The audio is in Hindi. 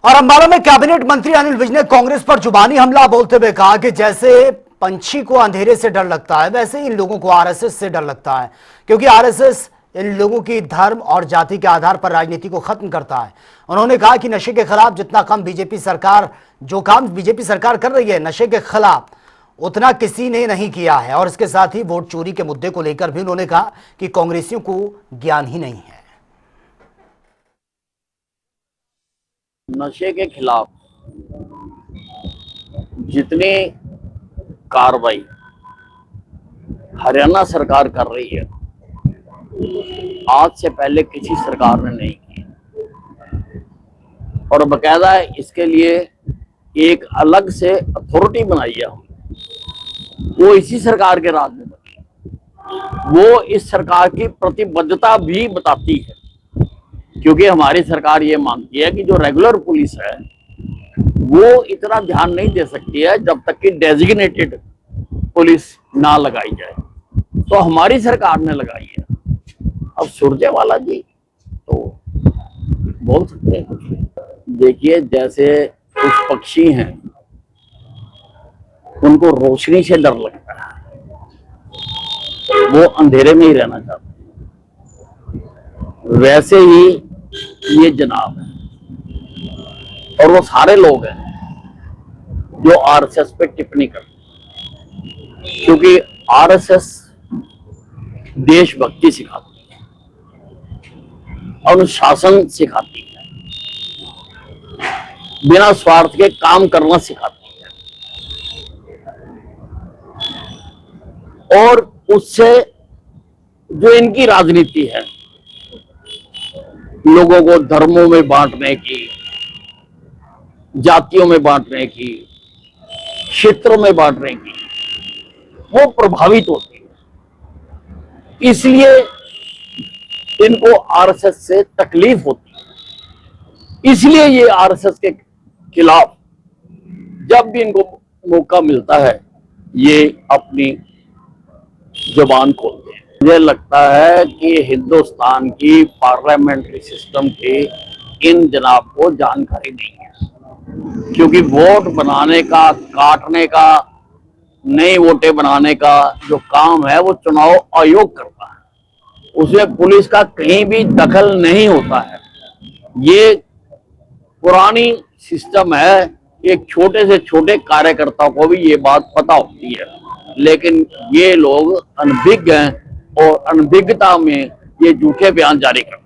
और अंबाला में कैबिनेट मंत्री अनिल विज ने कांग्रेस पर जुबानी हमला बोलते हुए कहा कि जैसे पंछी को अंधेरे से डर लगता है वैसे ही इन लोगों को आरएसएस से डर लगता है, क्योंकि आरएसएस इन लोगों की धर्म और जाति के आधार पर राजनीति को खत्म करता है। उन्होंने कहा कि नशे के खिलाफ जितना काम बीजेपी सरकार कर रही है नशे के खिलाफ उतना किसी ने नहीं किया है। और इसके साथ ही वोट चोरी के मुद्दे को लेकर भी उन्होंने कहा कि कांग्रेसियों को ज्ञान ही नहीं है। नशे के खिलाफ जितनी कार्रवाई हरियाणा सरकार कर रही है आज से पहले किसी सरकार ने नहीं की, और बकायदा इसके लिए एक अलग से अथॉरिटी बनाई है वो इसी सरकार के राज में बनी। वो इस सरकार की प्रतिबद्धता भी बताती है, क्योंकि हमारी सरकार ये मानती है कि जो रेगुलर पुलिस है वो इतना ध्यान नहीं दे सकती है जब तक कि डेजिग्नेटेड पुलिस ना लगाई जाए। तो हमारी सरकार ने लगाई है। अब सुरजेवाला जी तो बोल सकते हैं कुछ। देखिए, जैसे कुछ पक्षी हैं उनको रोशनी से डर लगता है, वो अंधेरे में ही रहना चाहते हैं, वैसे ही ये जनाब है और वो सारे लोग हैं जो आरएसएस पे टिप्पणी करते हैं, क्योंकि आरएसएस देशभक्ति सिखाती है, अनुशासन सिखाती है, बिना स्वार्थ के काम करना सिखाती है। और उससे जो इनकी राजनीति है लोगों को धर्मों में बांटने की, जातियों में बांटने की, क्षेत्रों में बांटने की, वो प्रभावित होती है। इसलिए इनको आरएसएस से तकलीफ होती है। इसलिए ये आरएसएस के खिलाफ जब भी इनको मौका मिलता है ये अपनी जुबान खोलते हैं। मुझे लगता है कि हिंदुस्तान की पार्लियामेंट्री सिस्टम की इन जनाब को जानकारी नहीं है, क्योंकि वोट बनाने का, काटने का, नई वोटें बनाने का जो काम है वो चुनाव आयोग करता है, उसमें पुलिस का कहीं भी दखल नहीं होता है। ये पुरानी सिस्टम है, एक छोटे से छोटे कार्यकर्ताओं को भी ये बात पता होती है, लेकिन ये लोग अनभिज्ञ हैं और अनभिज्ञता में ये झूठे बयान जारी करते हैं।